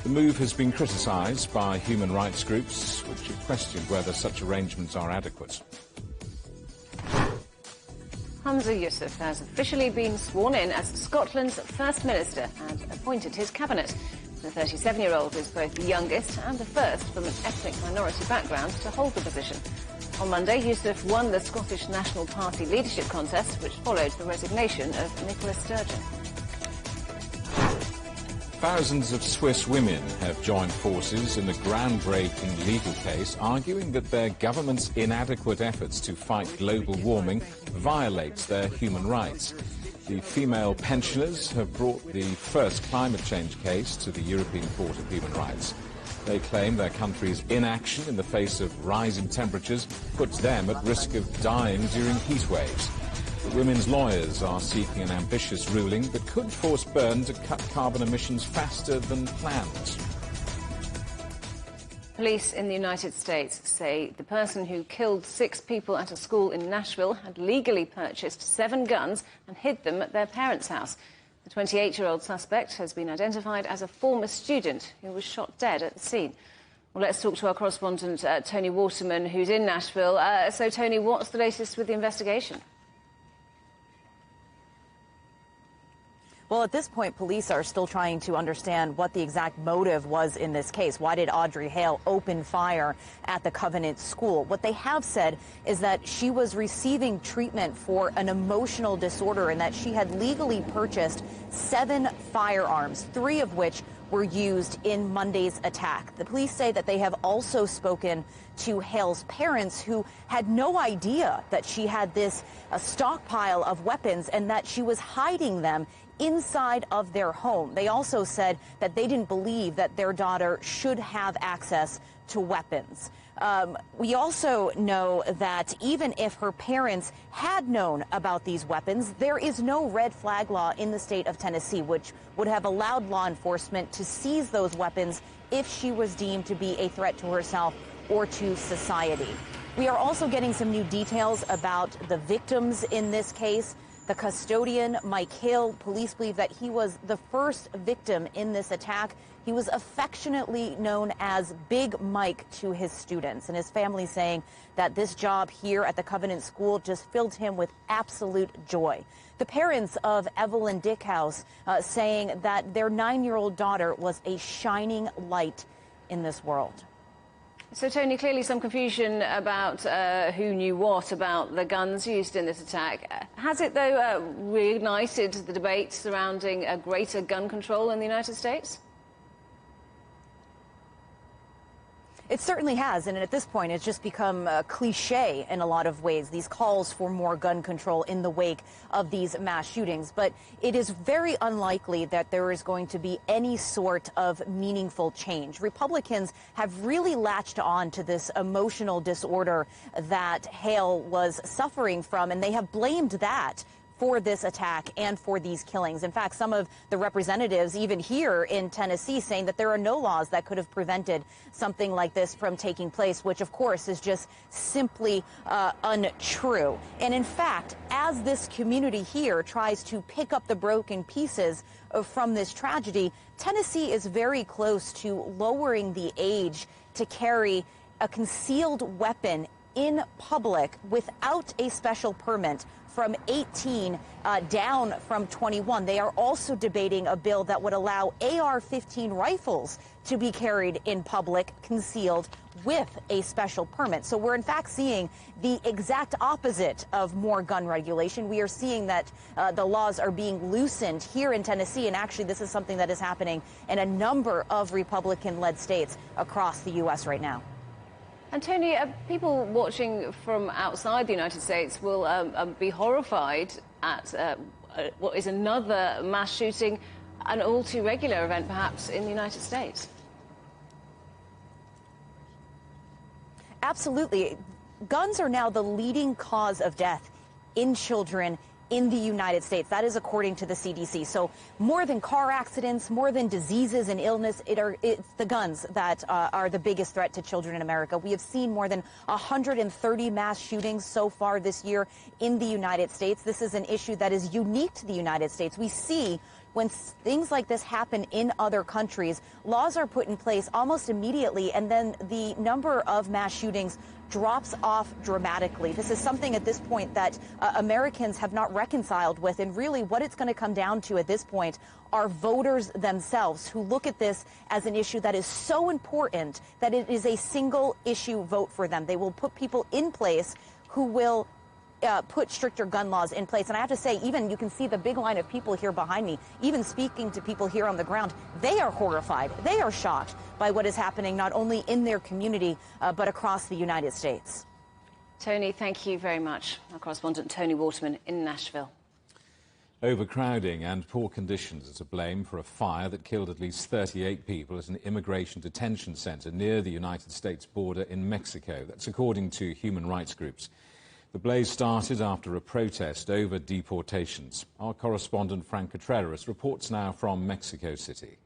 The move has been criticised by human rights groups, which have questioned whether such arrangements are adequate. Humza Yousaf has officially been sworn in as Scotland's First Minister and appointed his cabinet. The 37-year-old is both the youngest and the first from an ethnic minority background to hold the position. On Monday, Yousaf won the Scottish National Party leadership contest, which followed the resignation of Nicola Sturgeon. Thousands of Swiss women have joined forces in a groundbreaking legal case arguing that their government's inadequate efforts to fight global warming violates their human rights. The female pensioners have brought the first climate change case to the European Court of Human Rights. They claim their country's inaction in the face of rising temperatures puts them at risk of dying during heat waves. The women's lawyers are seeking an ambitious ruling that could force Bern to cut carbon emissions faster than planned. Police in the United States say the person who killed 6 people at a school in Nashville had legally purchased 7 guns and hid them at their parents' house. The 28-year-old suspect has been identified as a former student who was shot dead at the scene. Well, let's talk to our correspondent, Tony Waterman, who's in Nashville. So, Tony, what's the latest with the investigation? Well, at this point, police are still trying to understand what the exact motive was in this case. Why did Audrey Hale open fire at the Covenant School? What they have said is that she was receiving treatment for an emotional disorder and that she had legally purchased 7 firearms, 3 of which were used in Monday's attack. The police say that they have also spoken to Hale's parents, who had no idea that she had this stockpile of weapons and that she was hiding them inside of their home. They also said that they didn't believe that their daughter should have access to weapons. We also know that even if her parents had known about these weapons, there is no red flag law in the state of Tennessee, which would have allowed law enforcement to seize those weapons if she was deemed to be a threat to herself or to society. We are also getting some new details about the victims in this case. The custodian, Mike Hill, police believe that he was the first victim in this attack. He was affectionately known as Big Mike to his students, and his family saying that this job here at the Covenant School just filled him with absolute joy. The parents of Evelyn Dickhouse saying that their 9-year-old daughter was a shining light in this world. So, Tony, clearly some confusion about who knew what about the guns used in this attack. Has it, though, reignited the debate surrounding greater gun control in the United States? It certainly has, and at this point it's just become cliche in a lot of ways, these calls for more gun control in the wake of these mass shootings. But it is very unlikely that there is going to be any sort of meaningful change. Republicans have really latched on to this emotional disorder that Hale was suffering from, and they have blamed that for this attack and for these killings. In fact, some of the representatives, even here in Tennessee, saying that there are no laws that could have prevented something like this from taking place, which, of course, is just simply untrue. And in fact, as this community here tries to pick up the broken pieces from this tragedy, Tennessee is very close to lowering the age to carry a concealed weapon in public without a special permit from 18 down from 21. They are also debating a bill that would allow AR-15 rifles to be carried in public, concealed, with a special permit. So we're in fact seeing the exact opposite of more gun regulation. We are seeing that the laws are being loosened here in Tennessee, and actually this is something that is happening in a number of Republican-led states across the U.S. right now. And Tony, people watching from outside the United States will be horrified at what is another mass shooting, an all too regular event perhaps in the United States. Absolutely. Guns are now the leading cause of death in children in the United States. That is according to the CDC. So more than car accidents, more than diseases and illness, it's the guns that are the biggest threat to children in America. We have seen more than 130 mass shootings so far this year in the United States. This is an issue that is unique to the United States. We see when things like this happen in other countries, laws are put in place almost immediately, and then the number of mass shootings drops off dramatically. This is something at this point that Americans have not reconciled with, and really what it's going to come down to at this point are voters themselves who look at this as an issue that is so important that it is a single issue vote for them. They will put people in place who will put stricter gun laws in place. And I have to say, even you can see the big line of people here behind me, even speaking to people here on the ground, they are horrified. They are shocked by what is happening not only in their community, but across the United States. Tony, thank you very much. Our correspondent Tony Waterman in Nashville. Overcrowding and poor conditions are to blame for a fire that killed at least 38 people at an immigration detention center near the United States border in Mexico. That's according to human rights groups. The blaze started after a protest over deportations. Our correspondent Frank Contreras reports now from Mexico City.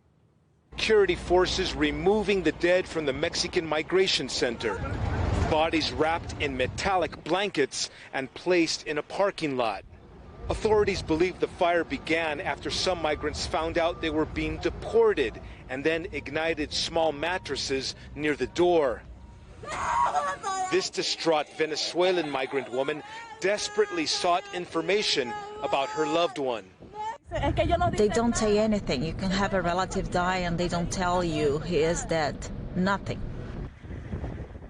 Security forces removing the dead from the Mexican migration center. Bodies wrapped in metallic blankets and placed in a parking lot. Authorities believe the fire began after some migrants found out they were being deported and then ignited small mattresses near the door. This distraught Venezuelan migrant woman desperately sought information about her loved one. They don't say anything. You can have a relative die and they don't tell you he is dead. Nothing.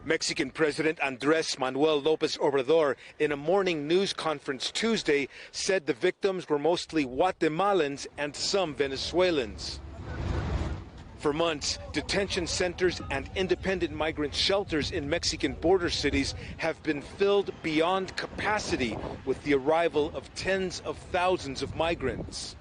Mexican President Andrés Manuel López Obrador, in a morning news conference Tuesday, said the victims were mostly Guatemalans and some Venezuelans. For months, detention centers and independent migrant shelters in Mexican border cities have been filled beyond capacity with the arrival of tens of thousands of migrants.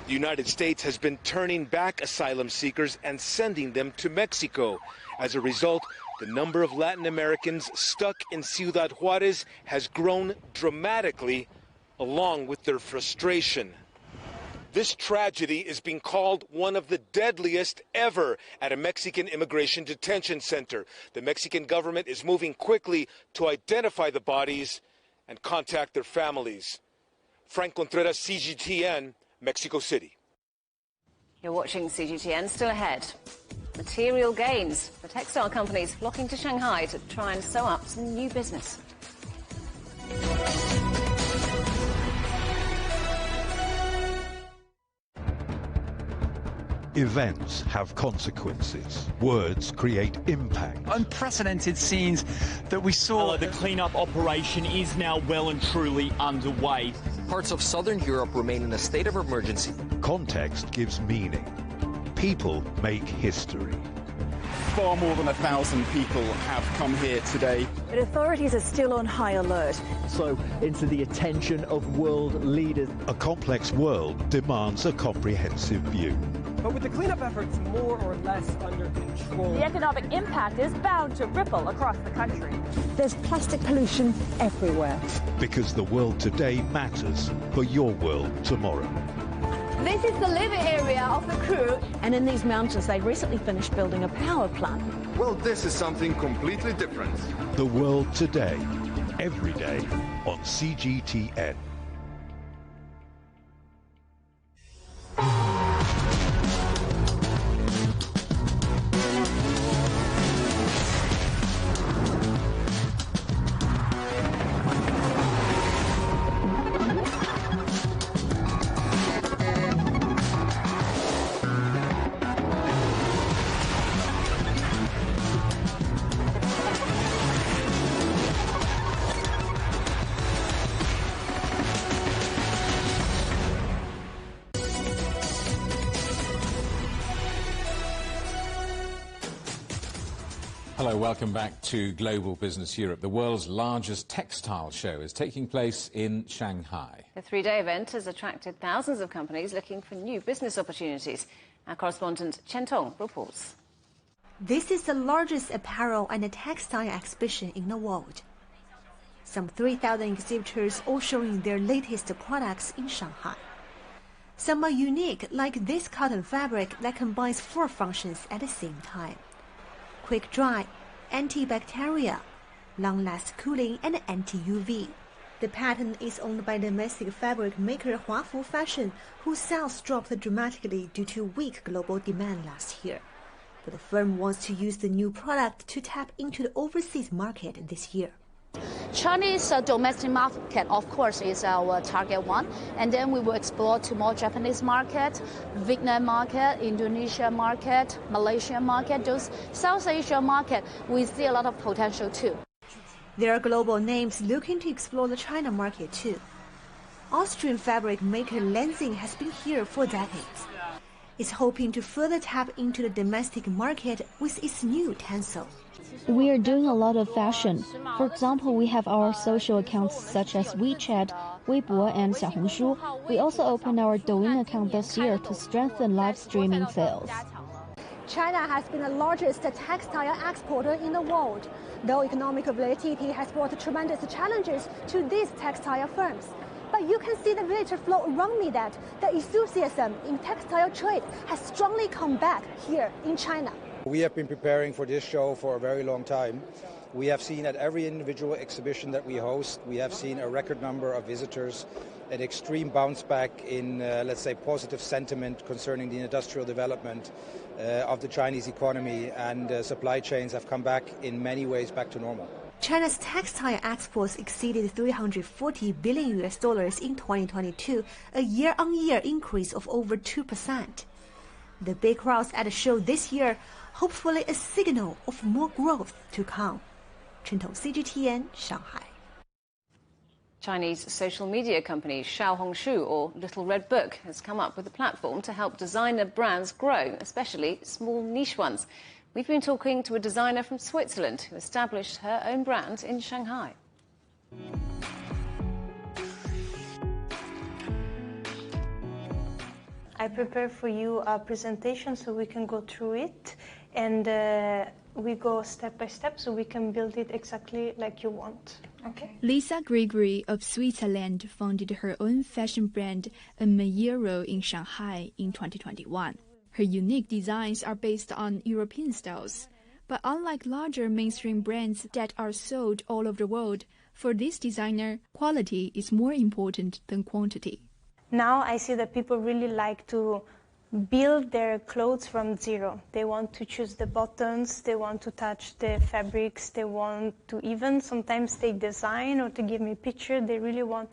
The United States has been turning back asylum seekers and sending them to Mexico. As a result, the number of Latin Americans stuck in Ciudad Juarez has grown dramatically, along with their frustration. This tragedy is being called one of the deadliest ever at a Mexican immigration detention center. The Mexican government is moving quickly to identify the bodies and contact their families. Frank Contreras, CGTN, Mexico City. You're watching CGTN. Still ahead. Material gains. The textile companies flocking to Shanghai to try and sew up some new business. Events have consequences. Words create impact. Unprecedented scenes that we saw. The cleanup operation is now well and truly underway. Parts of southern Europe remain in a state of emergency. Context gives meaning. People make history. Far more than 1,000 people have come here today. But authorities are still on high alert. So into the attention of world leaders. A complex world demands a comprehensive view. But with the cleanup efforts more or less under control, the economic impact is bound to ripple across the country. There's plastic pollution everywhere. Because the world today matters for your world tomorrow. This is the living area of the crew. And in these mountains, they recently finished building a power plant. Well, this is something completely different. The world today, every day on CGTN. Hello, welcome back to Global Business Europe. The world's largest textile show is taking place in Shanghai. The three-day event has attracted thousands of companies looking for new business opportunities. Our correspondent Chen Tong reports. This is the largest apparel and textile exhibition in the world. Some 3,000 exhibitors all showing their latest products in Shanghai. Some are unique, like this cotton fabric that combines 4 functions at the same time. Quick dry, antibacterial, long-last cooling, and anti-UV. The patent is owned by domestic fabric maker Huafu Fashion, whose sales dropped dramatically due to weak global demand last year. But the firm wants to use the new product to tap into the overseas market this year. Chinese domestic market, of course, is our target one, and then we will explore to more Japanese market, Vietnam market, Indonesia market, Malaysia market, those South Asia market. We see a lot of potential too. There are global names looking to explore the China market too. Austrian fabric maker Lenzing has been here for decades. It's hoping to further tap into the domestic market with its new utensil. We are doing a lot of fashion. For example, we have our social accounts such as WeChat, Weibo, and Xiaohongshu. We also opened our Douyin account this year to strengthen live streaming sales. China has been the largest textile exporter in the world, though economic volatility has brought tremendous challenges to these textile firms. But you can see the visitor flow around me that the enthusiasm in textile trade has strongly come back here in China. We have been preparing for this show for a very long time. We have seen at every individual exhibition that we host, we have seen a record number of visitors, an extreme bounce back in, let's say, positive sentiment concerning the industrial development of the Chinese economy, and supply chains have come back in many ways back to normal. China's textile exports exceeded $340 billion in 2022, a year-on-year increase of over 2%. The big crowds at the show this year, hopefully a signal of more growth to come. Chen Tong, CGTN, Shanghai. Chinese social media company Xiaohongshu, or Little Red Book, has come up with a platform to help designer brands grow, especially small niche ones. We've been talking to a designer from Switzerland who established her own brand in Shanghai. I prepare for you a presentation so we can go through it, and we go step by step so we can build it exactly like you want. Okay. Lisa Gregory of Switzerland founded her own fashion brand, Mayero, in Shanghai in 2021. Her unique designs are based on European styles. But unlike larger mainstream brands that are sold all over the world, for this designer, quality is more important than quantity. Now I see that people really like to build their clothes from zero. They want to choose the buttons, they want to touch the fabrics, they want to even sometimes take design or to give me a picture. They really want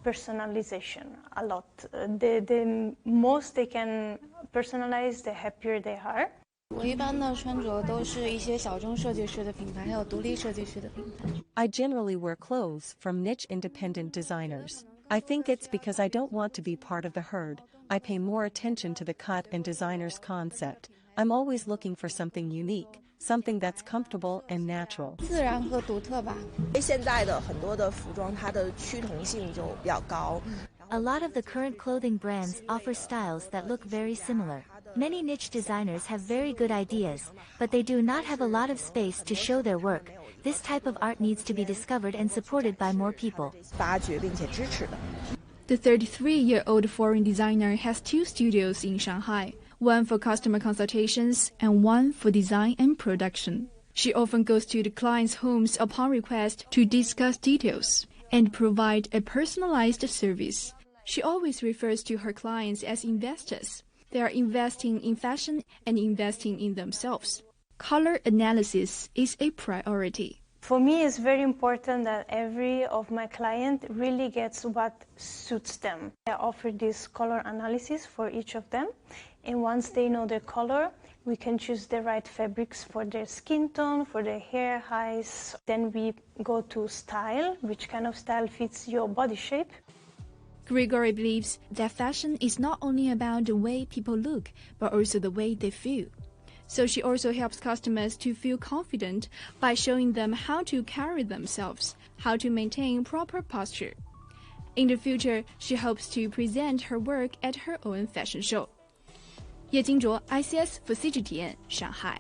personalization a lot. The most they can personalize, the happier they are. 我一般的穿着都是一些小众设计师的品牌，还有独立设计师的品牌。 I generally wear clothes from niche independent designers. I think it's because I don't want to be part of the herd. I pay more attention to the cut and designer's concept. I'm always looking for something unique, something that's comfortable and natural. 自然和独特吧。现在的很多的服装，它的趋同性就比较高。 A lot of the current clothing brands offer styles that look very similar. Many niche designers have very good ideas, but they do not have a lot of space to show their work. This type of art needs to be discovered and supported by more people. 发掘并且支持的。 The 33-year-old foreign designer has 2 studios in Shanghai, one for customer consultations and one for design and production. She often goes to the clients' homes upon request to discuss details and provide a personalized service. She always refers to her clients as investors. They are investing in fashion and investing in themselves. Color analysis is a priority. For me, it's very important that every of my client really gets what suits them. I offer this color analysis for each of them, and once they know their color, we can choose the right fabrics for their skin tone, for their hair height. Then we go to style, which kind of style fits your body shape. Gregory believes that fashion is not only about the way people look, but also the way they feel. So she also helps customers to feel confident by showing them how to carry themselves, how to maintain proper posture. In the future, she hopes to present her work at her own fashion show. 叶金卓 ICS for CGTN, Shanghai.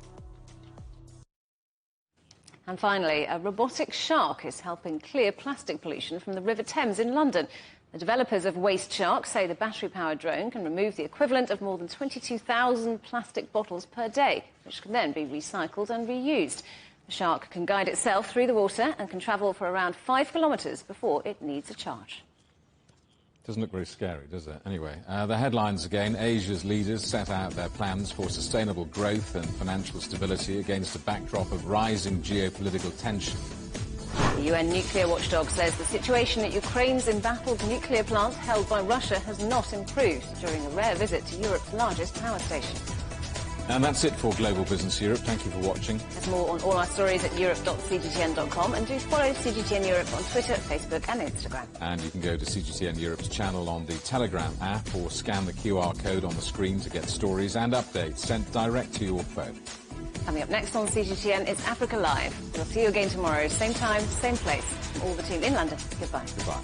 And finally, a robotic shark is helping clear plastic pollution from the River Thames in London. The developers of Waste Shark say the battery-powered drone can remove the equivalent of more than 22,000 plastic bottles per day, which can then be recycled and reused. The shark can guide itself through the water and can travel for around 5 kilometres before it needs a charge. Doesn't look very scary, does it? Anyway, the headlines again. Asia's leaders set out their plans for sustainable growth and financial stability against a backdrop of rising geopolitical tension. The UN nuclear watchdog says the situation at Ukraine's embattled nuclear plant held by Russia has not improved during a rare visit to Europe's largest power station. And that's it for Global Business Europe. Thank you for watching. There's more on all our stories at europe.cgtn.com, and do follow CGTN Europe on Twitter, Facebook and Instagram. And you can go to CGTN Europe's channel on the Telegram app or scan the QR code on the screen to get stories and updates sent direct to your phone. Coming up next on CGTN, it's Africa Live. We'll see you again tomorrow, same time, same place. From all the team in London, goodbye. Goodbye.